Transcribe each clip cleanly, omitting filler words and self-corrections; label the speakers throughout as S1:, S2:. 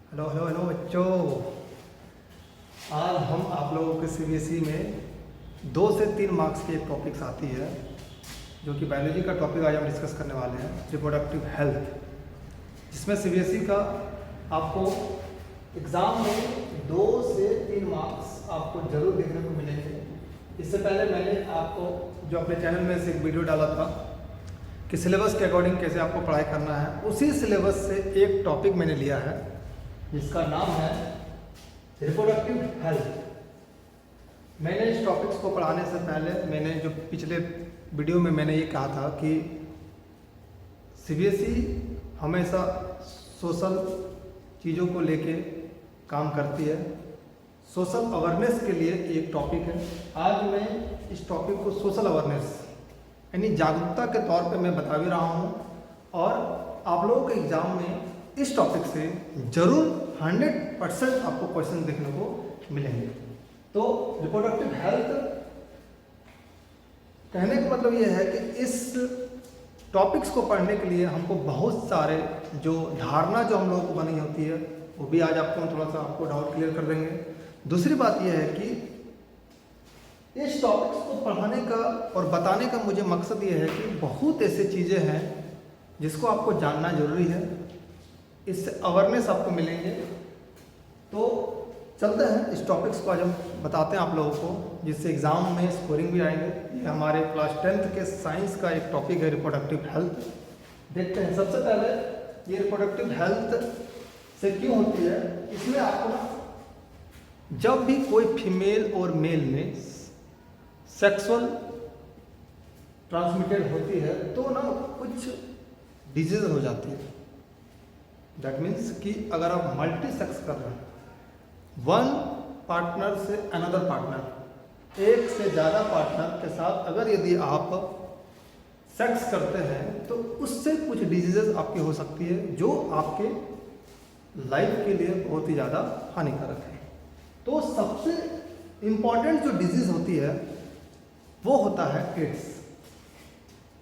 S1: Hello hello hello बच्चों। आज हम आप लोगों के सीबीएसई में 2 से 3 मार्क्स की एक टॉपिक्स आती है, जो कि बायोलॉजी का टॉपिक आज हम डिस्कस करने वाले हैं, रिप्रोडक्टिव हेल्थ, जिसमें सीबीएसई का आपको एग्ज़ाम में 2 से 3 मार्क्स आपको ज़रूर देखने को मिलेंगे। इससे पहले मैंने आपको जो अपने चैनल में से एक वीडियो डाला था कि सिलेबस के अकॉर्डिंग कैसे आपको पढ़ाई करना है, उसी सिलेबस से एक टॉपिक मैंने लिया है जिसका नाम है रिप्रोडक्टिव हेल्थ। मैंने इस टॉपिक्स को पढ़ाने से पहले मैंने जो पिछले वीडियो में मैंने ये कहा था कि सीबीएसई हमेशा सोशल चीज़ों को लेके काम करती है। सोशल अवेयरनेस के लिए एक टॉपिक है। आज मैं इस टॉपिक को सोशल अवेयरनेस यानी जागरूकता के तौर पे मैं बता भी रहा हूँ, और आप लोगों के एग्ज़ाम में इस टॉपिक से ज़रूर 100% आपको क्वेश्चन देखने को मिलेंगे। तो रिप्रोडक्टिव हेल्थ कहने का मतलब ये है कि इस टॉपिक्स को पढ़ने के लिए हमको बहुत सारे जो धारणा जो हम लोगों को बनी होती है वो भी आज आपको थोड़ा सा आपको डाउट क्लियर कर देंगे। दूसरी बात यह है कि इस टॉपिक्स को पढ़ाने का और बताने का मुझे मकसद ये है कि बहुत ऐसी चीज़ें हैं जिसको आपको जानना जरूरी है, इससे अवेयरनेस आपको मिलेंगे। तो चलते हैं इस टॉपिक्स को आज हम बताते हैं आप लोगों को, जिससे एग्ज़ाम में स्कोरिंग भी आएंगे। ये हमारे क्लास 10th के साइंस का एक टॉपिक है रिप्रोडक्टिव हेल्थ। देखते हैं सबसे पहले ये रिप्रोडक्टिव हेल्थ से क्यों होती है। इसमें आपको ना जब भी कोई फीमेल और मेल में सेक्सुअल ट्रांसमिटेड होती है तो ना कुछ डिजीज हो जाती है। दैट मीन्स कि अगर आप मल्टी सेक्स कर रहे हैं, वन पार्टनर से अनदर पार्टनर, एक से ज़्यादा पार्टनर के साथ अगर यदि आप सेक्स करते हैं तो उससे कुछ डिजीजेस आपकी हो सकती है जो आपके लाइफ के लिए बहुत ही ज़्यादा हानिकारक है। तो सबसे इम्पॉर्टेंट जो डिजीज़ होती है वो होता है एड्स।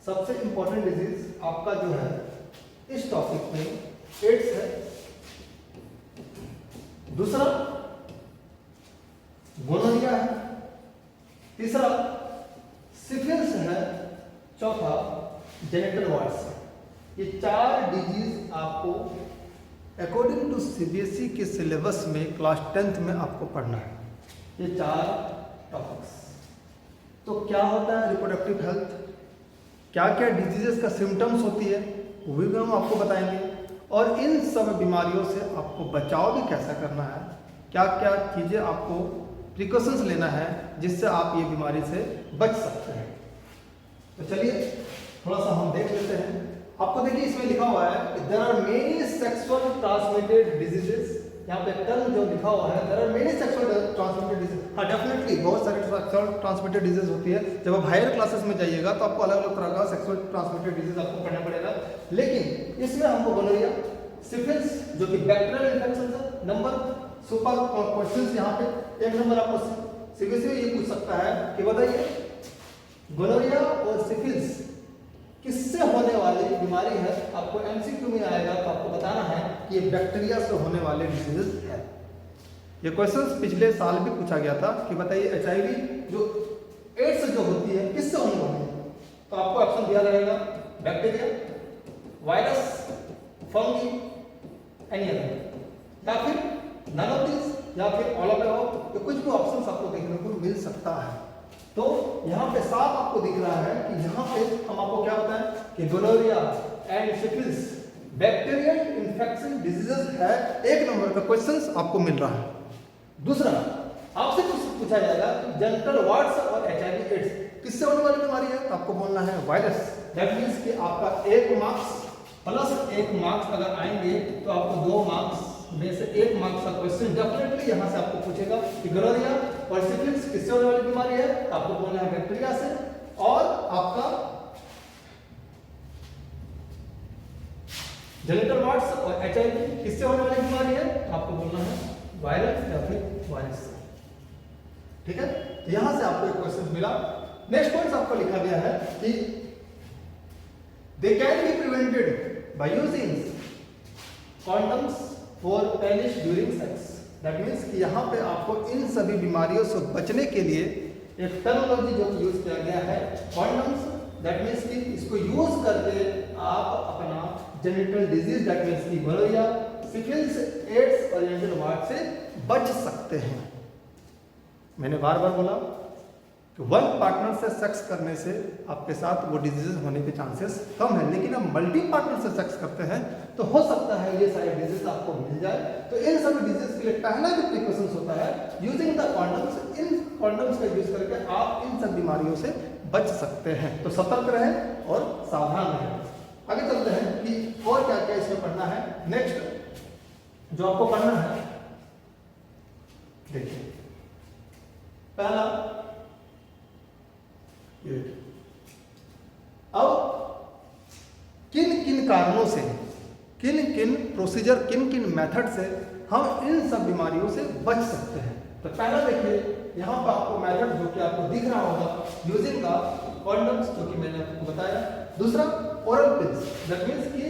S1: सबसे इम्पॉर्टेंट डिजीज आपका जो है इस टॉपिक में एड्स है। दूसरा गोनोरिया है, तीसरा सिफिलिस है, चौथा जेनिटल वार्ड्स है। ये 4 डिजीज आपको अकॉर्डिंग टू सीबीएसई के सिलेबस में क्लास 10th में आपको पढ़ना है, ये 4 टॉपिक्स। तो क्या होता है रिप्रोडक्टिव हेल्थ, क्या क्या डिजीजेस का सिम्टम्स होती है वो भी हम आपको बताएंगे, और इन सब बीमारियों से आपको बचाव भी कैसा करना है, क्या क्या चीज़ें आपको प्रिकॉशंस लेना है जिससे आप ये बीमारी से बच सकते हैं। तो चलिए थोड़ा सा हम देख लेते हैं। आपको देखिए इसमें लिखा हुआ है कि there are many sexual transmitted diseases. यहाँ पे टर्म जो लिखा हुआ है there are many sexual transmitted disease. हाँ डेफिनेटली बहुत सारे सेक्सुअल ट्रांसमिटेड डिजीज होती है। जब आप हायर क्लासेस में जाइएगा तो आपको अलग अलग तरह का सेक्सुअल ट्रांसमिटेड डिजीज आपको पढ़ना पड़ेगा, लेकिन इसमें हमको गोनोरिया, सिफिलिस जो कि बैक्टीरियल इन्फेक्शन है, नंबर सुपर क्वेश्चंस यहाँ पे 1 नंबर आपको सीबीएसई ये पूछ सकता है कि बताइए गोनोरिया और सिफिलिस किससे होने वाली बीमारी है। आपको एमसीक्यू में आएगा तो आपको बताना है कि ये बैक्टीरिया से होने वाले डिजीज है। ये क्वेश्चंस पिछले साल भी पूछा गया था कि बताइए एचआईवी जो एड्स जो होती है किससे होने वाली है। तो आपको ऑप्शन दिया रहेगा bacteria, virus, fungi, any other, या फिर नन ऑफ दिस, या फिर ऑल ऑफ द अबव। कुछ भी ऑप्शंस आपको देखने को मिल सकता है। तो यहाँ पे साफ आपको दिख रहा है कि यहाँ पे हम आपको क्या बताएं कि gonorrhoea and syphilis bacterial infection diseases है। 1 नंबर का क्वेश्चंस आपको मिल रहा है। दूसरा आपसे पूछा जाएगा कि जेनिटल वार्ड्स और एचआईवी एड्स किससे होने वाली बीमारी है, तो आपको बोलना है वायरस। दैट मींस कि आपका 1 मार्क्स प्लस 1 मार्क्स अगर आएंगे तो आपको 2 मार्क्स में से 1 मार्क्स का क्वेश्चन डेफिनेटली यहाँ से आपको पूछेगा कि गोनोरिया और सिफिलिस किससे होने वाली बीमारी है, तो आपको बोलना है बैक्टीरिया से। और आपका जेनिटल वार्ड्स और एचआईवी किससे होने वाली बीमारी है, तो आपको बोलना है वायरस या फिर वायरस से। ठीक है, यहां से आपको एक क्वेश्चन मिला। नेक्स्ट पॉइंट आपको लिखा गया है कि they can be prevented by using condoms, for penis during sex. That means कि यहाँ पे आपको इन सभी बीमारियों से बचने के लिए एक टर्मिनोलॉजी जो यूज किया गया है कॉन्डम्स। दैट मीन्स कि इसको यूज करके आप अपना जेनिटल डिजीज दैट मीन्स की गोनोरिया, सिफिलिस, एड्स और जेनिटल वार्ड से बच सकते हैं। मैंने बार बार बोला कि वन पार्टनर से सेक्स करने से आपके साथ वो डिजीज होने के चांसेस कम है, लेकिन अब मल्टी पार्टनर से सेक्स करते हैं तो हो सकता है ये सारे डिजीज आपको मिल जाए। तो इन सभी डिजीज के लिए पहला जो प्रिकॉशंस होता है using the condoms. In condoms का यूज करके आप इन सब बीमारियों से बच सकते हैं। तो सतर्क रहें और सावधान रहें। आगे चलते हैं कि और क्या क्या इसमें पढ़ना है। नेक्स्ट जो आपको पढ़ना है, देखिए पहला अब किन किन कारणों से, किन किन प्रोसीजर, किन किन मेथड से हम इन सब बीमारियों से बच सकते हैं। तो पहला देखिए यहाँ पर आपको मेथड जो कि आपको दिख रहा होगा यूजिंग द कॉन्डम्स, जो कि मैंने आपको बताया। दूसरा ओरल पिल्स। दैट मीन्स कि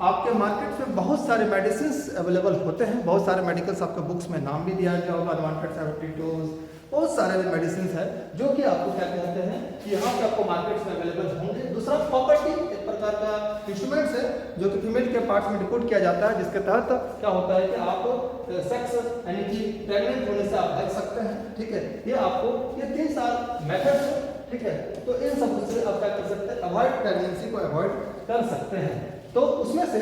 S1: आपके मार्केट में बहुत सारे मेडिसिन अवेलेबल होते हैं, बहुत सारे मेडिकल्स आपके बुक्स में नाम भी दिया गया होगा, अडवांटेड सेवेटिटोज, बहुत सारे मेडिसिन है जो कि आपको क्या कहते हैं कि यहाँ पे आपको मार्केट्स में अवेलेबल होंगे। दूसरा प्रॉपर्टी एक प्रकार का इंस्ट्रूमेंट्स है जो कि फीमेल के पार्ट्स में डिपोट किया जाता है, जिसके तहत क्या होता है कि आप सेक्स यानी कि प्रेग्नेंट होने से आप बच सकते हैं। ठीक है, ये आपको ये 3 साल मेथड है। ठीक है, तो इन सब से आप क्या कर सकते हैं, अवॉइड प्रेगनेंसी को अवॉइड कर सकते हैं। तो उसमें से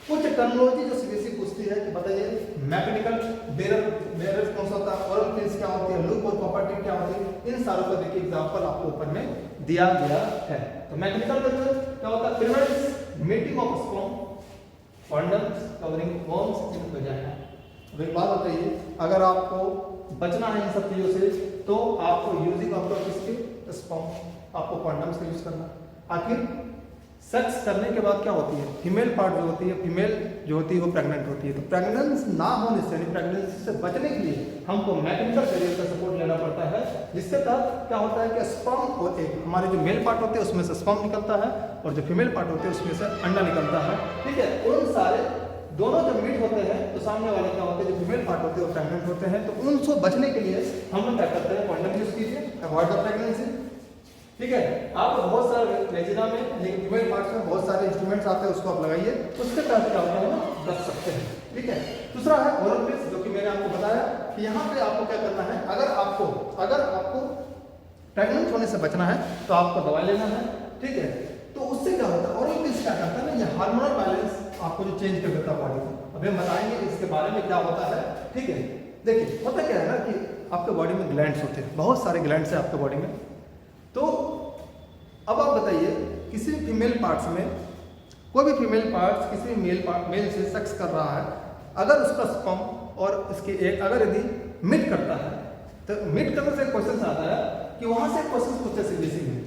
S1: कुछ टर्मिनोलॉजी जो सीबीएसई पूछती है कि बताइए मैकेनिकल बेरर कौन सा होता है, ओरल पिल्स क्या होती है, लूप और प्रॉपर्टी क्या होती है, इन सारों का देखिए एग्जांपल आपको ऊपर में दिया गया है। तो मैकेनिकल बेरर क्या होता है, prevents meeting of sperm, condoms covering worms in vagina. अब एक बात बताइए, अगर आपको बचना है इन सब चीजों से तो आपको यूजिंग ऑफ किसके स्पर्म, आपको कॉन्डम्स का यूज करना। आखिर सेक्स करने के बाद क्या होती है, फीमेल पार्ट जो होती है, फीमेल जो होती है वो प्रेग्नेंट होती है। तो प्रेग्नेंस ना होने से यानी प्रेगनेंसी से बचने के लिए हमको मैकेनिकल बैरियर का सपोर्ट लेना पड़ता है, जिसके तहत क्या होता है कि स्पर्म और एग, हमारे जो मेल पार्ट होते हैं उसमें से स्पर्म निकलता है और जो फीमेल पार्ट होते हैं उसमें से अंडा निकलता है। ठीक है, उन सारे दोनों जब मीट होते हैं तो सामने वाले क्या होते हैं, जो फीमेल पार्ट होते हैं वो प्रेग्नेंट होते हैं। तो उनसे बचने के लिए हम लोग क्या करते हैं, कॉन्डम यूज कीजिए, अवॉइड द प्रेगनेंसी। ठीक है, आप बहुत सारे वेजिना में लेकिन फीमेल पार्ट्स में बहुत सारे इंस्ट्रूमेंट्स आते हैं, उसको आप लगाइए, उसके तहत क्या होता है ना बच सकते हैं। ठीक है, दूसरा है ओरल पिल्स, जो कि मैंने आपको बताया कि यहाँ पे आपको क्या करना है, अगर आपको प्रेग्नेंट होने से बचना है तो आपको दवाई लेना है। ठीक है, तो उससे क्या होता है, ओरल पिल्स क्या करता है ना, ये हार्मोनल बैलेंस आपको जो चेंज कर देता है बॉडी को। अभी हम बताएंगे इसके बारे में क्या होता है। ठीक है, देखिए होता क्या है ना कि आपके बॉडी में ग्लैंड्स होते हैं, बहुत सारे ग्लैंड्स हैं आपके बॉडी में। तो अब आप बताइए किसी भी फीमेल पार्ट्स में, कोई भी फीमेल पार्ट्स किसी भी मेल से सेक्स कर रहा है, अगर उसका स्पर्म और उसके एग अगर यदि मीट करता है तो मीट करने से क्वेश्चन आता है कि वहां से क्वेश्चन पूछते हैं सीबीएसई में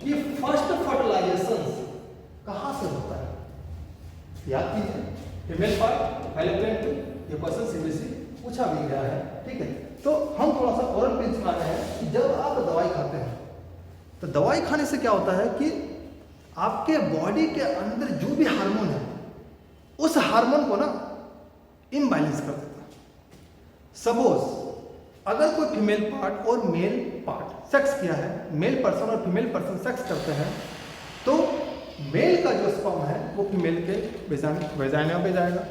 S1: कि फर्स्ट फर्टिलाइजेशन कहां से होता है। याद कीजिए, फीमेल पार्ट फैलोपियन ट्यूब, ये क्वेश्चन सीबीएसई पूछा भी गया है। ठीक है, तो हम थोड़ा सा ओरल पिल्स में आते हैं कि जब आप दवाई खाते हैं तो दवाई खाने से क्या होता है कि आपके बॉडी के अंदर जो भी हार्मोन है उस हार्मोन को ना इम्बैलेंस कर देता है। सपोज अगर कोई फीमेल पार्ट और मेल पार्ट सेक्स किया है, मेल पर्सन और फीमेल पर्सन सेक्स करते हैं, तो मेल का जो स्पर्म है वो फीमेल के वेजाइना पे जाएगा।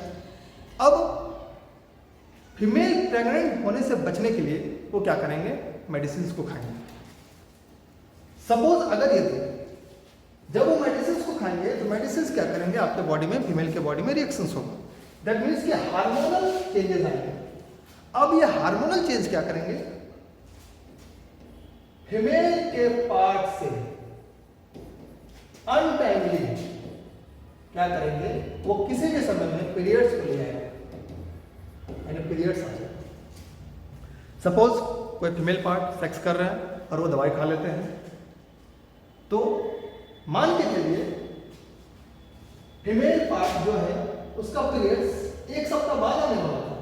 S1: अब फीमेल प्रेग्नेंट होने से बचने के लिए वो क्या करेंगे, मेडिसिन को खाएंगे। सपोज अगर यदि जब वो मेडिसिन को खाएंगे तो मेडिसिन क्या करेंगे, आपके बॉडी में, फीमेल के बॉडी में रिएक्शंस होगा। दैट मीन्स कि हार्मोनल चेंजेस आएंगे। अब ये हार्मोनल चेंज क्या करेंगे, फीमेल के पार्ट से अनटाइमली क्या करेंगे, वो किसी भी समय में पीरियड्स को ले आएगा, यानी पीरियड्स आ जाए। सपोज कोई फीमेल पार्ट सेक्स कर रहे हैं और वो दवाई खा लेते हैं, तो मान के चलिए फीमेल पार्ट जो है उसका पीरियड्स 1 सप्ताह बाद आने वाला था।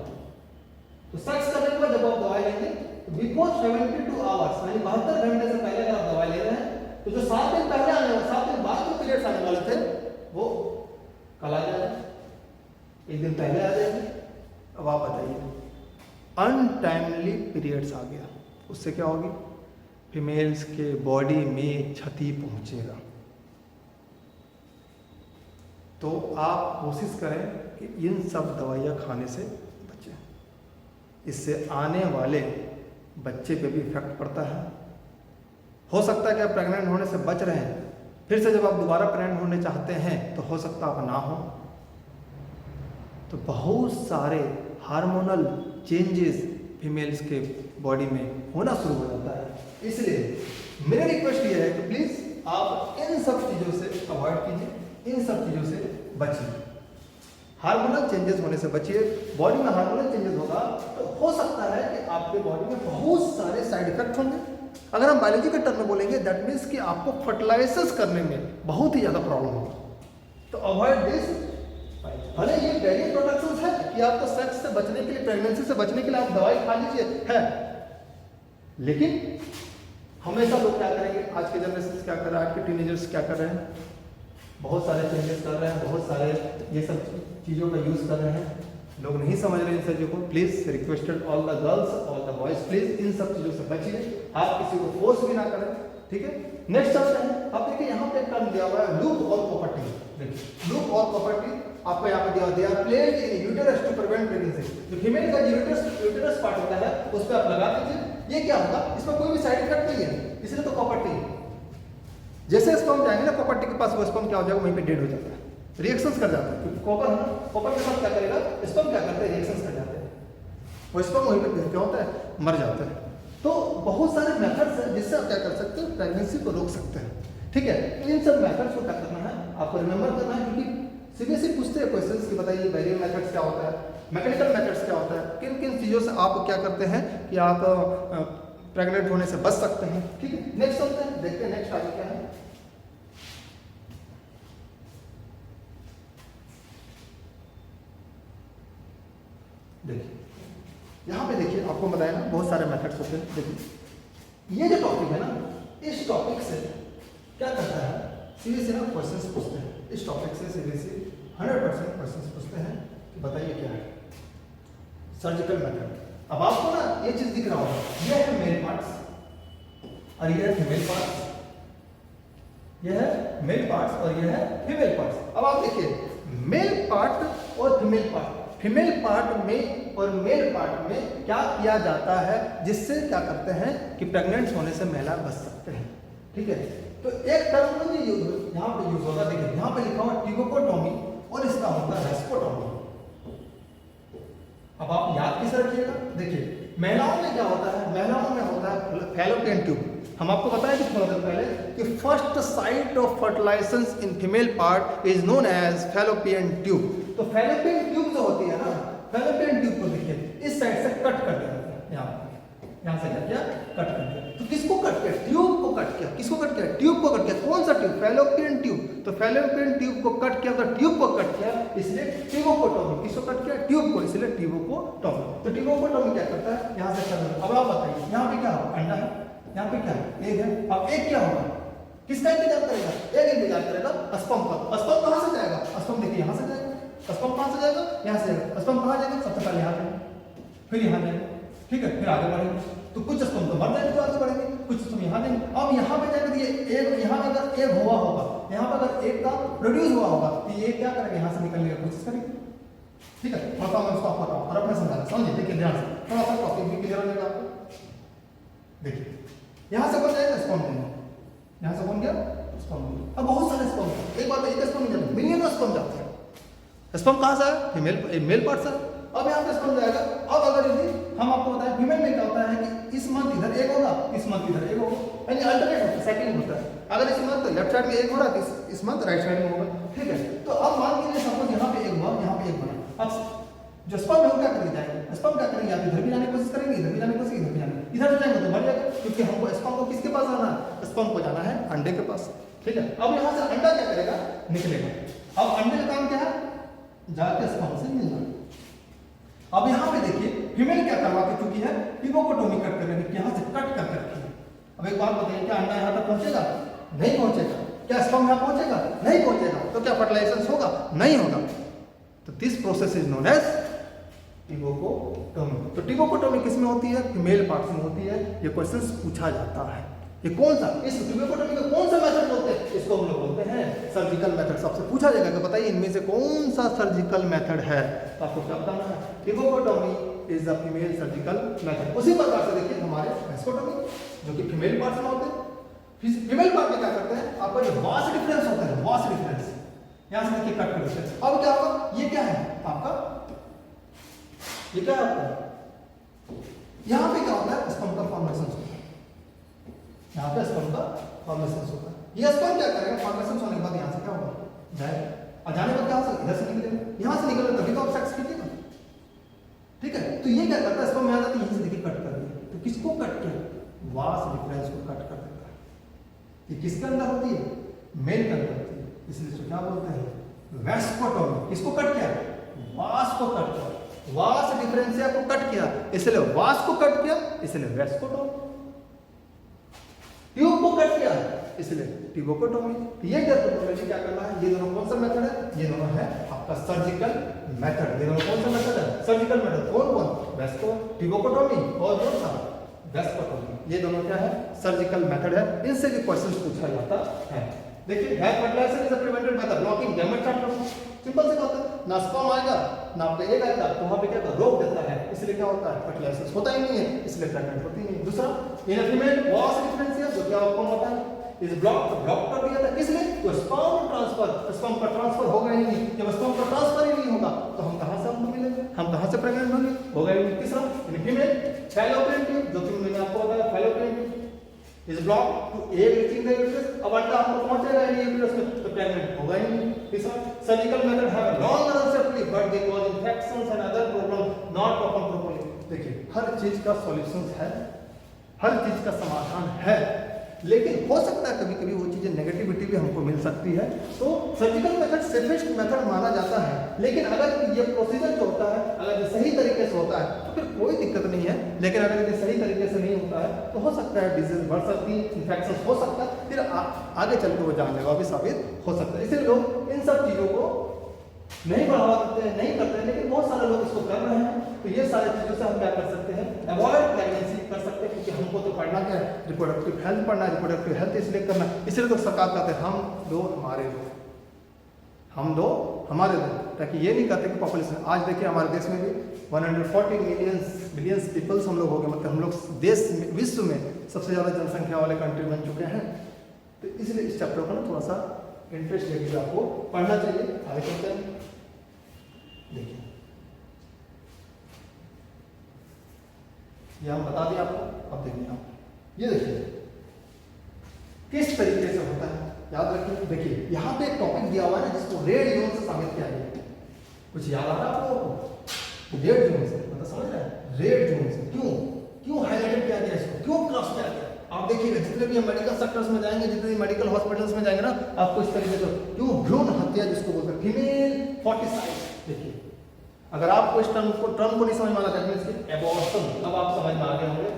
S1: तो सेक्स करने के बाद जब आप दवाई लेंगे तो बिफोर 72 आवर्स यानी 72 घंटे से पहले अगर आप दवाई ले रहे हैं तो जो 7 दिन पहले आने वाले, 7 दिन बाद जो पीरियड्स आने वाले थे वो कल आ जाएगा। एक दिन पहले आ जाएगी। अब आप बताइए, अनटाइमली पीरियड्स आ गया, उससे क्या होगी? फीमेल्स के बॉडी में क्षति पहुंचेगा। तो आप कोशिश करें कि इन सब दवाइयाँ खाने से बचें, इससे आने वाले बच्चे पे भी इफेक्ट पड़ता है। हो सकता है कि आप प्रेग्नेंट होने से बच रहे हैं, फिर से जब आप दोबारा प्रेग्नेंट होने चाहते हैं तो हो सकता है आप ना हो। तो बहुत सारे हार्मोनल चेंजेस फीमेल्स के बॉडी में होना शुरू हो जाता है। इसलिए मेरी रिक्वेस्ट ये है कि प्लीज़ आप इन सब चीज़ों से अवॉइड कीजिए, इन सब चीज़ों से बचिए, हार्मोनल चेंजेस होने से बचिए। बॉडी में हार्मोनल चेंजेस होगा तो हो सकता है कि आपके बॉडी में बहुत सारे साइड इफेक्ट होंगे। अगर हम बायोलॉजी के टर्म में बोलेंगे, दैट मीन्स कि आपको फर्टिलाइजर्स करने में बहुत ही ज़्यादा प्रॉब्लम होगा। तो अवॉइड दिस। भले ये डेली प्रोडक्शन है कि आपको सेक्स से बचने के लिए, प्रेगनेंसी से बचने के लिए आप दवाई खा लीजिए है, लेकिन हमेशा लोग क्या करेंगे, आज के जनरेशन क्या कर रहा है, आज के टीनेजर्स क्या कर रहे हैं, बहुत सारे चेंजेस कर रहे हैं, बहुत सारे ये सब चीज़ों का यूज़ कर रहे हैं। लोग नहीं समझ रहे इन चीज़ों को। Please requested all the girls, all the boys, please इन सब चीज़ों से बचिए, आप किसी को फोर्स भी ना करें, ठीक है। नेक्स्ट चलते हैं। अब देखिए यहाँ पे टर्म दिया हुआ है लूप और प्रॉपर्टी। देखिए लूप और प्रॉपर्टी आपको यहाँ पे दिया हुआ, they are placed in uterus to prevent pregnancy. जो फीमेल का यूटेरस पार्ट होता है उस पर आप लगा दीजिए। ये क्या होगा, इसमें कोई भी साइड इफेक्ट नहीं है, इसलिए तो प्रॉपर्टी। जैसे स्पर्म जाएंगे ना प्रॉपर्टी के पास, वो स्पर्म क्या हो जाएगा, वहीं पे डेड हो जाता है, रिएक्शंस कर जाता है। क्योंकि कॉपर है ना, कॉपर के साथ क्या करेगा, स्पर्म क्या करते हैं, रिएक्शंस कर जाते हैं, वो स्पर्म वहीं पे क्या होता है, मर जाता है। तो बहुत सारे मेथड्स हैं जिससे आप क्या कर सकते हैं, प्रेगनेंसी को रोक सकते हैं, ठीक है। तो इन सब मेथड्स को क्या करना है, आपको रिमेंबर करना है, क्योंकि सीबीएसई पूछते हैं क्वेश्चंस कि बताइए बैरियर मेथड्स क्या होता है, मैकेनिकल मेथड्स क्या होता है, किन किन चीज़ों से आप क्या करते हैं कि आप प्रेग्नेंट होने से बच सकते हैं, ठीक है। नेक्स्ट चलते हैं, देखते हैं नेक्स्ट आगे क्या है। देखिए यहाँ पे देखिए, आपको बताया ना बहुत सारे मेथड्स होते हैं। देखिए ये जो टॉपिक है ना, इस टॉपिक से क्या करता है, सीबीएसई ना क्वेश्चंस पूछते हैं। इस टॉपिक से सीबीएसई 100% क्वेश्चंस पूछते हैं कि बताइए क्या है सर्जिकल मेथड। अब आपको ना ये चीज दिख रहा होगा, ये है मेल पार्ट्स और ये है फीमेल पार्ट्स, ये है मेल पार्ट्स और ये है फीमेल पार्ट्स। अब आप देखिए मेल पार्ट और फीमेल पार्ट, फीमेल पार्ट में और मेल पार्ट में क्या किया जाता है जिससे क्या करते हैं कि प्रेग्नेंट होने से महिला बच सकते हैं, ठीक है। तो एक टर्म में यहाँ पे यूज होगा, देखिए यहाँ पे लिखा हुआ टिगोकोटोमी और इसका होता है रेस्पोटोमी। अब आप याद किसे रखिएगा, देखिए महिलाओं में क्या होता है, महिलाओं में होता है फैलोपियन ट्यूब। हम आपको बताया कि थोड़ा देर पहले कि first site of fertilisation in female part is known as fallopian tube. तो फैलोपियन ट्यूब जो होती है ना, फैलोपियन ट्यूब को देखिए इस साइड से कट कर दिया, यहाँ से क्या किया, कट कर दिया। तो किसको कट किया, ट्यूब को कट किया, किसको कट किया, ट्यूब को कट किया। कौन सा ट्यूब, फैलोपियन ट्यूब। तो फैलोपियन ट्यूब को कट किया, तो ट्यूब को कट किया, इसलिए टिगोकोटोमी। किसको कट किया, ट्यूब को, इसलिए टिगोकोटोमी। तो टिगोकोटोमी क्या करता है, यहाँ से कर। अब आप बताइए यहाँ पे क्या होगा, अंडा है, यहाँ पे क्या है, एग है। अब एग क्या होगा, किसका इंतजार करेगा, एग इंतजार करेगा स्पर्म का। स्पर्म कहाँ से जाएगा, स्पर्म देखिए यहाँ से जाएगा, स्पर्म कहाँ से जाएगा, यहाँ से जाएगा। स्पर्म कहाँ जाएगा, सबसे पहले यहाँ पे, फिर यहाँ जाएगा, ठीक है, फिर आगे बढ़ेंगे। तो कुछ स्पर्म तो मर जाएंगे तो आगे बढ़ेंगे, कुछ स्पर्म यहाँ देंगे। अब यहाँ पे जाकर ये एग, यहाँ पे अगर एग हुआ होगा, यहाँ पे अगर एग का प्रोड्यूस हुआ होगा तो ये क्या करेगा, यहाँ से निकलने की कोशिश करेंगे, ठीक है। थोड़ा सा मैं उसको आपको और अपने समझा समझिए, देखिए ध्यान से, थोड़ा सा टॉपिक भी क्लियर हो जाएगा आपको। देखिए यहाँ से बन जाएगा स्पर्म देंगे, यहाँ से बन गया स्पर्म। अब बहुत सारे स्पर्म, एक बात एक स्पर्म नहीं जाते, मिलियनों स्पर्म जाते हैं। स्पर्म कहाँ से है, फीमेल मेल पार्ट से। अब यहाँ पे स्पर्म जाएगा। अब अगर यदि हम आपको बताएं फीमेल में क्या होता है कि इस मंथ इधर एक होगा, इस मंथ इधर एक होगा, यानी अल्टरनेट होता है, साइक्लिंग होता है। अगर इस मंथ लेफ्ट साइड में एक हो रहा है तो इस मंथ राइट साइड में होगा, ठीक है। तो अब मान लीजिए सपोज यहाँ पे एक हुआ, यहाँ पे एक बना। अब जो स्पर्म है वो क्या करेंगे, जाएंगे स्पर्म क्या करेंगे, या तो इधर भी जाने की कोशिश करेंगे, इधर भी जाने की कोशिश, इधर भी जाने, इधर से जाएंगे तो मर जाएगा, क्योंकि हमको स्पर्म को किसके पास जाना है, स्पर्म को जाना है अंडे के पास, ठीक है। अब यहाँ से अंडा क्या करेगा, निकलेगा। अब अंडे का काम क्या है, जाके स्पर्म से मिलना। अब यहाँ पे देखिए फीमेल क्या करवा के चुकी है, टिगोकोटोमी कट कर रही है, यहाँ से कट कर रखी है। अब एक बात बताइए, क्या अंडा यहाँ तक पहुंचेगा, नहीं पहुंचेगा। क्या स्पर्म यहाँ पहुंचेगा, नहीं पहुंचेगा। तो क्या फर्टिलाइजेशन होगा, नहीं होगा। तो this process is known as tubectomy. तो टिबोकोटोमी किस में होती है? फीमेल पार्ट में होती है। ये क्वेश्चन पूछा जाता है। ये कौन सा, इस टिबोकोटोमी का कौन सा मेथड बोलते हैं? इसको हम लोग बोलते हैं सर्जिकल मेथड। सबसे पूछा जाएगा कि बताइए इनमें से कौन सा सर्जिकल मेथड है, तो आपको क्या बताना है? Tubectomy is the female surgical method. उसी प्रकार से देखिए हमारे वेस्कोटोमी जो कि फीमेल पार्ट में होते हैं। फीमेल पार्ट में क्या करते हैं? आपका जो वास डिफरेंस होता है, वास डिफरेंस यहां से देखिए कट कर देते हैं। अब क्या होगा? ये क्या है आपका, ये क्या है आपका, यहां पे क्या होता है? स्पर्म का फॉर्मेशन होता है। यहाँ पे स्पर्म का फॉर्मेशन होता है। ये स्पर्म क्या करेगा? फॉर्मेशन होने के बाद यहाँ से क्या होगा? जाएगा, और जाने के बाद क्या हो सकता है? इधर से निकलेगा, यहाँ से निकलेगा तभी तो आप सेक्स कीजिएगा, ठीक है। तो ये क्या करता है? स्पर्म यहाँ जाती है, यहीं से देखिए कट कर दिया। तो किसको कट किया? वास डिफरेंस को कट कर देता है। ये किसके अंदर होती है? मेल के अंदर होती है, इसलिए इसको क्या बोलते हैं? वेस्कोटोमी। किसको कट किया? वास को कट किया, वास डिफरेंशिया को कट किया, इसलिए वास को कट किया, इसलिए वेस्कोटोमी। ट्यूब को कट किया, इसलिए टिबोकोटोमी। ये क्या करना है? ये दोनों कौन सा मेथड है? ये दोनों है आपका सर्जिकल मेथड। ये दोनों कौन सा मेथड है? Surgical method. कौन कौन? वेस्को, टिबोकोटोमी और कौन सा? वेस्कोटोमी। ये दोनों क्या है? सर्जिकल मेथड है। इनसे भी क्वेश्चन पूछा जाता है। देखिए here fertilisation is prevented by the blocking gamete transfer. Simple से बात है, ना स्पर्म आएगा ना आपका एग आएगा, तो वहां पे क्या रोक देता है, इसलिए क्या होता है? फर्टिलाइजेशन होता ही नहीं है, इसलिए प्रेग्नेंट होती नहीं। दूसरा इन फीमेल वास डिफरेंशिया जो क्या आपको होता है? इस ब्लॉक कर दिया था, किसने? तो स्पर्म ट्रांसफर, स्पर्म का ट्रांसफर होगा ही नहीं। जब स्पर्म का ट्रांसफर ही नहीं होगा तो हम कहां से हमको मिलेंगे? हम कहां से प्रेग्नेंट होंगे? होगा ही नहीं। तीसरा इन फीमेल फैलोपियन ट्यूब जो कि मैंने आपको बताया fallopian tube is block to egg reaching the uterus. अब अंडा आपको पहुंचेगा ही नहीं यूट्रस में, तो प्रेग्नेंट होगा ही नहीं। तीसरा surgical method have a long unacceptably but they cause infections and other problem not perform properly. देखिए हर चीज का सॉल्यूशन है, हर चीज का समाधान है, लेकिन हो सकता है कभी कभी वो चीजें नेगेटिविटी भी हमको मिल सकती है। तो सर्जिकल मेथड सेफेस्ट मेथड माना जाता है, लेकिन अगर ये प्रोसीजर जो होता है अगर ये सही तरीके से होता है तो फिर कोई दिक्कत नहीं है। लेकिन अगर ये सही तरीके से नहीं होता है तो हो सकता है डिजीज बढ़ सकती है, इन्फेक्शन हो सकता है, फिर आगे चल के वो जानलेवा भी साबित हो सकता है। इसलिए लोग इन सब चीजों को नहीं बढ़ावा देते हैं, नहीं करते हैं, लेकिन बहुत सारे लोग इसको कर रहे हैं। तो ये सारी चीजों से हम क्या कर सकते हैं? अवॉइड प्रेगनेंसी कर सकते हैं, क्योंकि हमको तो पढ़ना क्या है? रिप्रोडक्टिव हेल्थ पढ़ना है। रिप्रोडक्टिव हेल्थ इसलिए करना, इसलिए तो सरकार कहते हैं हम दो हमारे दो, हम दो हमारे दो, ताकि ये नहीं कहते कि पॉपुलेशन। आज देखिए हमारे देश में भी 140 मिलियंस पीपल्स हम लोग हो गए, मतलब हम लोग देश विश्व में सबसे ज़्यादा जनसंख्या वाले कंट्री बन चुके हैं। तो इसलिए इस चैप्टर को ना थोड़ा सा इंटरेस्ट लेके आपको पढ़ना चाहिए। आगे चलते हैं, देखिए ये हम बता दें आपको। अब देखिए आप, ये देखिए किस तरीके से होता है, याद रखिए। देखिए यहाँ पे एक टॉपिक दिया हुआ है जिसको रेड जोन से साबित किया गया। कुछ याद आ रहा है आपको? रेड जोन से मतलब समझ रहे हैं? रेड जोन से क्यों हाईलाइटेड किया गया, इसको क्यों क्रॉस किया गया? आप देखिएगा जितने भी मेडिकल सेक्टर्स में जाएंगे, जितने मेडिकल हॉस्पिटल्स में जाएंगे ना, आपको इस तरीके से क्यों भ्रूण हत्या जिसको बोलते हैं फीमेल फॉर्टिसाइड। देखिए अगर आपको इस टर्म को नहीं समझ में आ रहा है, एबॉर्शन, अब आप समझ में आ गए होंगे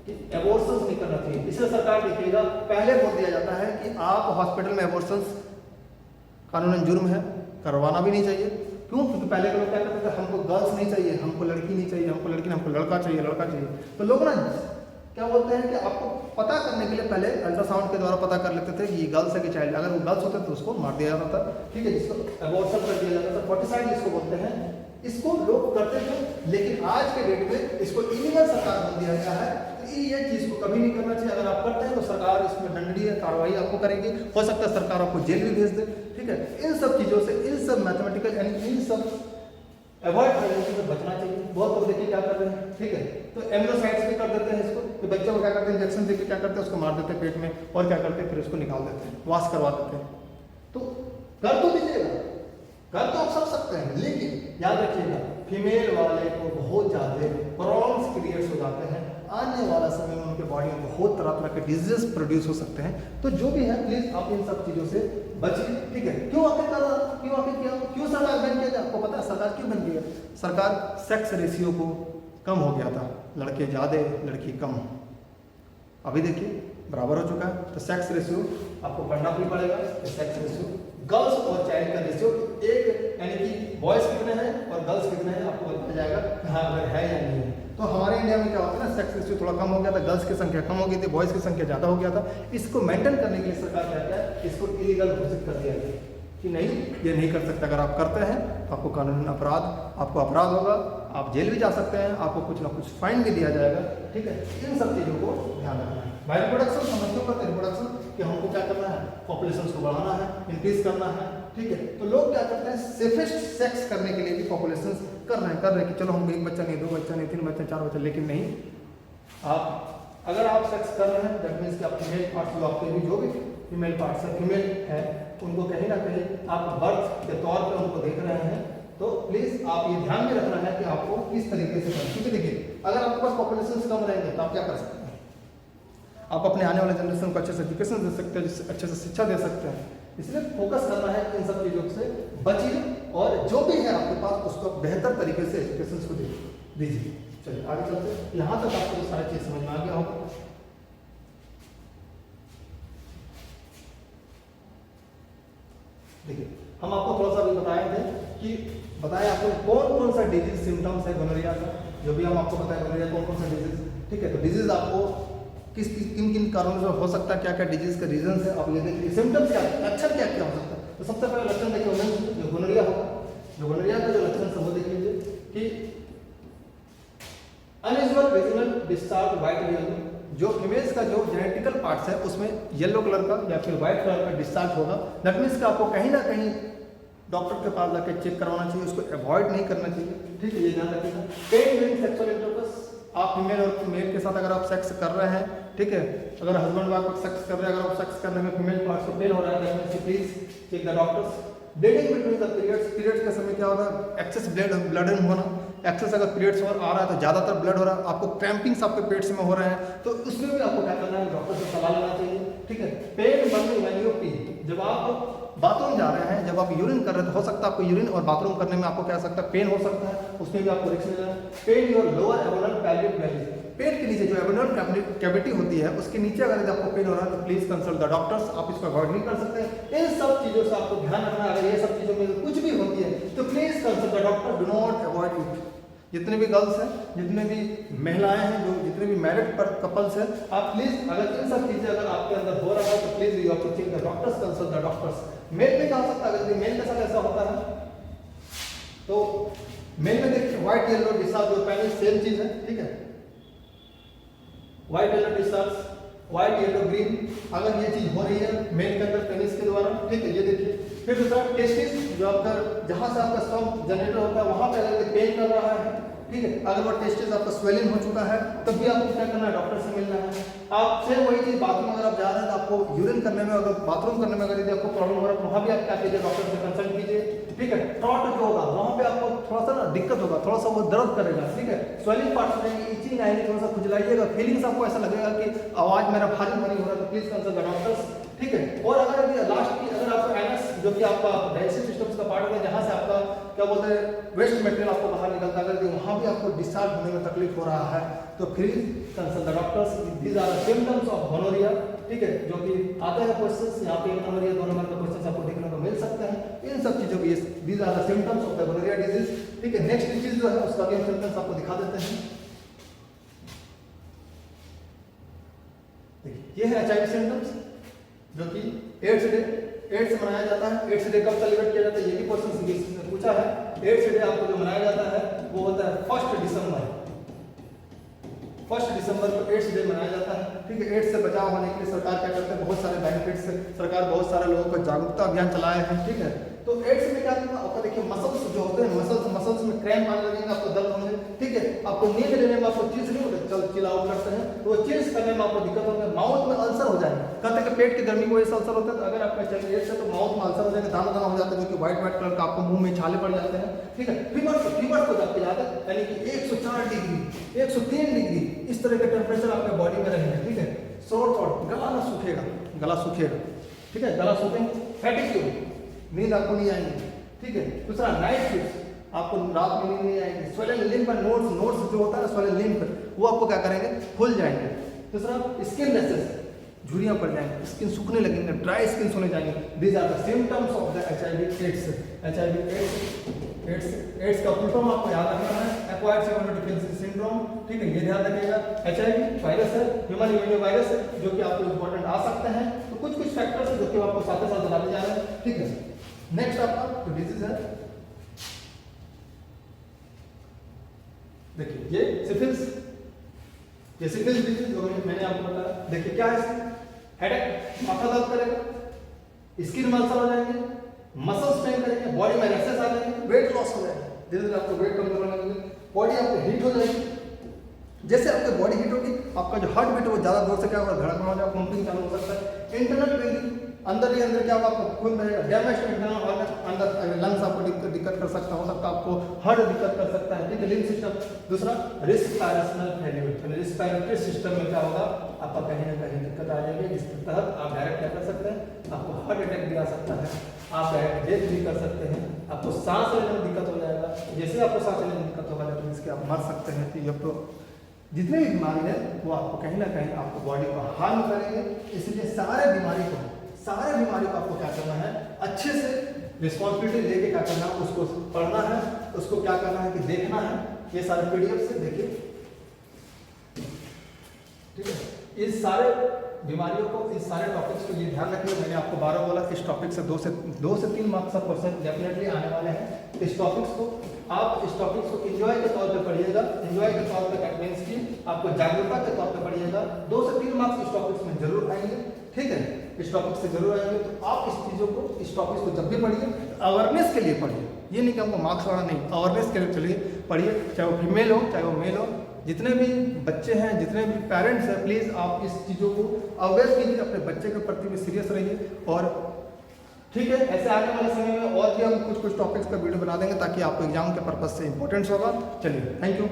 S1: कि एबॉर्शन नहीं करना चाहिए। इसलिए सरकार देखिएगा पहले बोल दिया जाता है कि आप हॉस्पिटल में एबॉर्शन कानूनन जुर्म है, करवाना भी नहीं चाहिए। क्यों? क्योंकि पहले के लोग क्या करते थे? हमको गर्ल्स नहीं चाहिए, हमको लड़की नहीं चाहिए, हमको लड़की नहीं, हमको लड़का चाहिए। तो लोग ना क्या बोलते हैं कि आपको पता करने के लिए पहले अल्ट्रासाउंड के द्वारा पता कर लेते थे कि ये गर्ल्स है कि चाइल्ड। अगर वो गर्ल्स होते तो उसको मार दिया जाता था, ठीक है, जिसको एबॉर्शन कर दिया जाता था, फॉर्टिसाइड जिसको बोलते हैं। इसको लोग करते थे, लेकिन आज के डेट में इसको इलीगल सरकार बोल दिया गया है। तो ये चीज को कभी नहीं करना चाहिए। अगर आप करते हैं तो सरकार इसमें दंडनीय कार्रवाई आपको करेगी, हो सकता है सरकार आपको जेल भी भेज दे, ठीक है। इन सब चीजों से, इन सब मैथमेटिकल यानी इन सब अवॉइड करने से बचना चाहिए। बहुत लोग देखिए क्या कर रहे हैं, ठीक है, तो एम्ब्रोसाइड्स भी कर देते हैं इसको, तो बच्चों को क्या करते हैं? इंजेक्शन देके क्या करते हैं? उसको मार देते हैं पेट में, और क्या करते हैं? फिर उसको निकाल देते हैं, वॉश करवा देते हैं। तो कर तो दीजिएगा, कर तो आप सब सकते हैं, लेकिन याद रखिएगा फीमेल वाले को बहुत ज्यादा प्रॉब्लम्स क्रिएट हो जाते हैं। आने वाला समय में उनके बॉडी में बहुत तरह तरह के डिजीज प्रोड्यूस हो सकते हैं। तो जो भी है प्लीज आप इन सब चीजों से बचिए, ठीक है। क्यों आखिर सरकार बैन किया जाए? आपको पता है सरकार क्यों बैन किया? सरकार सेक्स रेशियो को कम हो गया था, लड़के ज्यादा लड़की कम। अभी देखिए बराबर हो चुका है। तो सेक्स रेशियो आपको पढ़ना भी पड़ेगा। सेक्स रेशियो गर्ल्स और चाइल्ड का रेशियो एक, यानी कि बॉयज कितने हैं कि हाँ अगर है या नहीं है। तो हमारे इंडिया में क्या होता है ना, सेक्स रेशियो थोड़ा कम हो गया था, गर्ल्स की संख्या कम हो गई थी, बॉयज़ की संख्या ज़्यादा हो गया था। इसको मेंटेन करने के लिए सरकार क्या क्या है, इसको इलीगल घोषित कर दिया गया कि नहीं, ये नहीं कर सकते। अगर आप करते हैं तो आपको कानूनी अपराध, आपको अपराध होगा, आप जेल भी जा सकते हैं, आपको कुछ ना कुछ फाइन भी दिया जाएगा। ठीक है, इन सब चीज़ों को ध्यान रखना है। बाय रिप्रोडक्शन समझते हो, रिप्रोडक्शन कि हमको क्या करना है, पॉपुलेशन को बढ़ाना है, इंक्रीज करना है। ठीक है, तो लोग क्या करते हैं, सेफेस्ट सेक्स करने के लिए भी पॉपुलेशन कर रहे हैं कि चलो हमको 1 बच्चा नहीं, 2 बच्चा नहीं, 3 बच्चा, 4 बच्चा। लेकिन नहीं, आप अगर आप सेक्स कर रहे हैं दैट मीन्स कि आप फीमेल पार्ट्स, जो आपके भी जो भी फीमेल पार्ट्स है, फीमेल है, उनको कहीं ना कहीं आप बर्थ के तौर पे उनको देख रहे हैं। तो प्लीज़ आप ये ध्यान में रखना है कि आपको किस तरीके से करना है। क्योंकि देखिए, अगर आपके पास पॉपुलेशन कम रहेंगे तो आप क्या कर सकते हैं, आप अपने आने वाले जनरेशन को अच्छे से एजुकेशन दे सकते हैं, अच्छे से शिक्षा दे सकते हैं। इसलिए फोकस करना है इन सब चीज़ों से बचिए, और जो भी है आपके पास उसको बेहतर तरीके से एजुकेशन को दीजिए। चलिए आगे चलते हैं। यहाँ तक आपको सारी चीज़ समझ में आ गया होगा। देखिए, हम आपको थोड़ा सा भी बताए थे कि आपको कौन कौन सा डिजीज सिम्टम्स है गोनोरिया का, जो भी हम आपको बताए गोनोरिया कौन कौन सा डिजीज। ठीक है, तो डिजीज आपको किन किन कारणों से हो सकता है, क्या क्या डिजीज का रीजन है, आप ये देखिए। सिम्टम्स क्या, लक्षण क्या क्या हो सकता है। तो सबसे पहले लक्षण देखिए, जो गोनोरिया होगा, जो गोनोरिया का जो लक्षण है वो देख लीजिए कि unusual vaginal discharge white yellow, जो फीमेल्स का जो जेनेटिकल पार्ट्स है उसमें येलो कलर का या फिर व्हाइट कलर का डिस्चार्ज होगा। दैट मीन्स कि आपको कहीं ना कहीं डॉक्टर के पास जाकर चेक करवाना चाहिए, उसको अवॉइड नहीं करना चाहिए। ठीक है, ये ध्यान रखिएगा। पेन ड्यूरिंग सेक्सुअल इंटरकोर्स, आप फीमेल और मेल के साथ अगर आप सेक्स कर रहे हैं, ठीक है, अगर हस्बैंड वाइफ सेक्स कर रहे हैं, अगर आप सेक्स करने में फीमेल पार्ट्स को पेन हो रहा है तो please check the doctors. Bleeding between the periods, periods के समय क्या होगा, एक्सेस ब्लडिंग होना, एक्सेस अगर पीरियड्स आ रहा है तो ज़्यादातर ब्लड हो रहा है, आपको क्रैम्पिंग्स आपके पेट्स में हो रहे हैं, तो उसमें भी आपको क्या करना है, डॉक्टर से सलाह लेना चाहिए। ठीक है, pen burning when U P, जब आप बाथरूम जा रहे हैं, जब आप यूरिन कर रहे हैं तो हो सकता है आपको यूरिन और बाथरूम करने में आपको क्या सकता है, पेन हो सकता है, उसमें भी आपको रिस्क लेना है। Pain your lower abdominal pelvic valley, पेट के नीचे जो एब्डोमिनल कैविटी होती है उसके नीचे अगर आपको पेन हो रहा है तो प्लीज कंसल्ट द डॉक्टर्स, आप इसको अवॉइड नहीं कर सकते। इन सब चीज़ों से आपको ध्यान रखना है। अगर ये सब चीज़ों में कुछ भी होती है तो please consult the doctor, do not avoid it. जितने भी गर्ल्स हैं, जितने भी महिलाएं हैं, जो जितने भी मैरिड पर कपल्स हैं, आप प्लीज अगर इन सब चीज़ें अगर आपके अंदर हो रहा है तो please you have to check the doctors, consult the doctors. Male में क्या हो सकता है, अगर मेल के साथ ऐसा होता है तो मेल में देखिए व्हाइट येलो डिस्चार्ज जो पहले सेम चीज है। ठीक है, white yellow discharge, white yellow green, अगर ये चीज हो रही है मेल के अंदर पेनिस के द्वारा। ठीक है, ये देखिए। फिर दूसरा टेस्टिस, जो आपका जहां से आपका स्पर्म जनरेटर होता है वहां पे अगर पेन कर रहा है, ठीक है, अगर वो टेस्टिस आपका स्वेलिंग हो चुका है तब भी आपको क्या करना है, डॉक्टर से मिलना है। आप सेम वही चीज बाथरूम अगर आप जा रहे हैं तो आपको यूरिन करने में, अगर बाथरूम करने में अगर यदि आपको प्रॉब्लम हो रहा है तो वहां भी आप क्या कीजिए, डॉक्टर से कंसल्ट कीजिए। ठीक है, थ्रॉट जो होगा वहां पे आपको थोड़ा सा ना दिक्कत होगा, थोड़ा सा वो दर्द करेगा। ठीक है, स्वेलिंग पार्ट्स रहेंगे, इचिंग आएगी, थोड़ा सा खुजलाइएगा, फीलिंग्स आपको ऐसा लगेगा कि आवाज मेरा भारी भारी हो रहा है, तो प्लीज कंसल्ट द डॉक्टर्स। ठीक है, और अगर लास्ट की अगर आपको एनस जो कि आपका डाइजेस्टिव सिस्टम का पार्ट है, जहां से आपका क्या बोलते हैं वेस्ट मटेरियल आपको बाहर निकलता है, अगर वहां भी आपको डिस्चार्ज होने में तकलीफ हो रहा है तो please consult the doctors. These are the symptoms of gonorrhoea. ठीक है, जो कि आते हैं क्वेश्चंस, यहाँ पे 1 नंबर या 2 नंबर का क्वेश्चंस आपको देखने को मिल सकते हैं। इन सब चीजों की these are the symptoms of the gonorrhoea disease. ठीक है, नेक्स्ट डिजीज जो है उसका भी हम सिम्टम्स आपको दिखा देते हैं। देखिए, ये है एचआईवी सिम्टम्स, जो कि एड्स मनाया जाता है। एड्स डे कब सेलिब्रेट किया जाता है, ये भी क्वेश्चन पूछा है। एड्स डे आपको जो मनाया जाता है वो होता है 1 दिसंबर। 1 दिसंबर को एड्स डे मनाया जाता है। ठीक है, एड्स से बचाव होने के लिए सरकार क्या करते हैं, बहुत सारे बेनिफिट्स है, सरकार बहुत सारे लोगों को जागरूकता अभियान चलाए हैं। ठीक है, तो एड्स में क्या करना आपका, देखिए मसल्स जो होते हैं, मसल्स में क्रैम्प आने लगेंगे, आपको दर्द होंगे। ठीक है, आपको नींद लेने में आपको चीज नहीं होती, चिल आउट करते हैं तो वो चीज करने में आपको दिक्कत होगी, माउथ में अल्सर हो जाएगा। कहते हैं कि पेट की गर्मी की वजह से अल्सर होता है, तो अगर आपका चाहिए एड्स है तो माउथ में अल्सर हो जाएगा, दाना दाना हो जाता है, जो कि व्हाइट कलर का आपको मुंह में छाले पड़ जाते हैं। ठीक है, फीवर को जाते जाते यानी कि 104 डिग्री 103 डिग्री इस तरह के टेम्परेचर आपके बॉडी में रहेंगे। ठीक है, थ्रोट गला ना सूखेगा, गला सूखेगा। ठीक है, गला सूखेंगे, फैटिग, नींद आपको नहीं आएगी। ठीक है, दूसरा नाइट स्विट्स, आपको रात में नींद नहीं आएगी। स्वेलिंग लिम्फ और नोड्स जो होता है ना, स्वेलिंग लिम्फ वो आपको क्या करेंगे, फूल जाएंगे। दूसरा स्किन रैशेस, झुर्रियाँ पड़ जाएंगी, स्किन सूखने लगेंगे, ड्राई स्किन होने जाएंगे। These are the symptoms of the HIV AIDS. AIDS का फुल फॉर्म आपको याद रखना है, एक्वायर्ड सेक्सुअल डिफिशिएंसी सिंड्रोम। ठीक है, ये ध्यान रखिएगा। HIV वायरस है, ह्यूमन इम्यूनो वायरस है, जो कि आपको इंपॉर्टेंट आ सकते हैं। तो कुछ कुछ फैक्टर्स है जो कि आपको साथ साथ बताने जा रहे हैं। ठीक है, नेक्स्ट आपका जो डिजीज है, देखिए ये सिफिलिस। ये सिफिलिस डिजीज जो मैंने आपको बताया, देखिए क्या है, हेडेक, माथा दर्द करेगा, स्किन मल्सर हो जाएंगे, मसल्स पेन करेंगे, बॉडी में रैशेस आ जाएंगे, वेट लॉस हो जाएगा, धीरे धीरे आपको वेट कम होने लगेगा, बॉडी आपको हीट हो जाएगी। जैसे आपकी बॉडी हीट होगी, आपका जो हार्ट बीट है वो ज़्यादा जोर से क्या होगा, धड़कना हो जाएगा, पंपिंग चालू हो सकता है। इंटरनल ब्रीदिंग, अंदर ही अंदर क्या होगा, आपका खून रहेगा, डैमेज इंटरनल ऑर्गन, अंदर लंग्स आपको दिक्कत कर सकता हो सकता है, आपको हार्ट दिक्कत कर सकता है। ठीक है, लिम्फ सिस्टम। दूसरा रेस्पिरेशनल फेल्यूर, रेस्पिरेटरी सिस्टम में क्या होगा, आपका कहीं ना कहीं दिक्कत आ जाएगी, जिसके तहत आप डायरेक्ट क्या कर सकते हैं, आपको हार्ट अटैक भी आ सकता है, आप डायरेक्ट डेथ भी कर सकते हैं, आपको सांस लेने में दिक्कत हो जाएगा। जैसे आपको सांस लेने में दिक्कत होगा तो इसके आप मर सकते हैं। तो ये तो जितने भी बीमारी है वो आपको कहीं ना कहीं आपको बॉडी को हार्म करेंगे। इसलिए सारे बीमारी को आपको क्या करना है, अच्छे से रिस्पॉन्सिबिलिटी लेके क्या करना है, उसको पढ़ना है, उसको क्या करना है कि देखना है। ये सारे PDF से देखिए। ठीक है, इस सारे बीमारियों को, इस सारे टॉपिक्स को ये ध्यान रखिए, मैंने आपको 12 बोला, इस टॉपिक से 2 से 3 मार्क्स का क्वेश्चन डेफिनेटली आने वाले हैं। इस टॉपिक्स को आप इस टॉपिक्स को एंजॉय के तौर पे पढ़िएगा, एंजॉय के तौर पे दैट मींस की आपको जागरूकता के तौर पे पढ़िएगा। 2 से 3 मार्क्स इस टॉपिक्स में जरूर आएंगे। ठीक है, इस टॉपिक से जरूर आएंगे। तो आप इस चीज़ों को, इस टॉपिक्स को जब भी पढ़िए अवेयरनेस के लिए पढ़िए, ये नहीं कि हमको मार्क्स वाला नहीं, अवेयरनेस के लिए चलिए पढ़िए, चाहे वो फीमेल हो चाहे वो मेल हो, जितने भी बच्चे हैं, जितने भी पेरेंट्स हैं, प्लीज़ आप इस चीज़ों को अवेयर कीजिए, अपने बच्चे के प्रति भी सीरियस रहिए। और ठीक है, ऐसे आने वाले समय में और भी हम कुछ टॉपिक्स का वीडियो बना देंगे ताकि आपको एग्जाम के पर्पज से इंपॉर्टेंस होगा। चलिए, थैंक यू।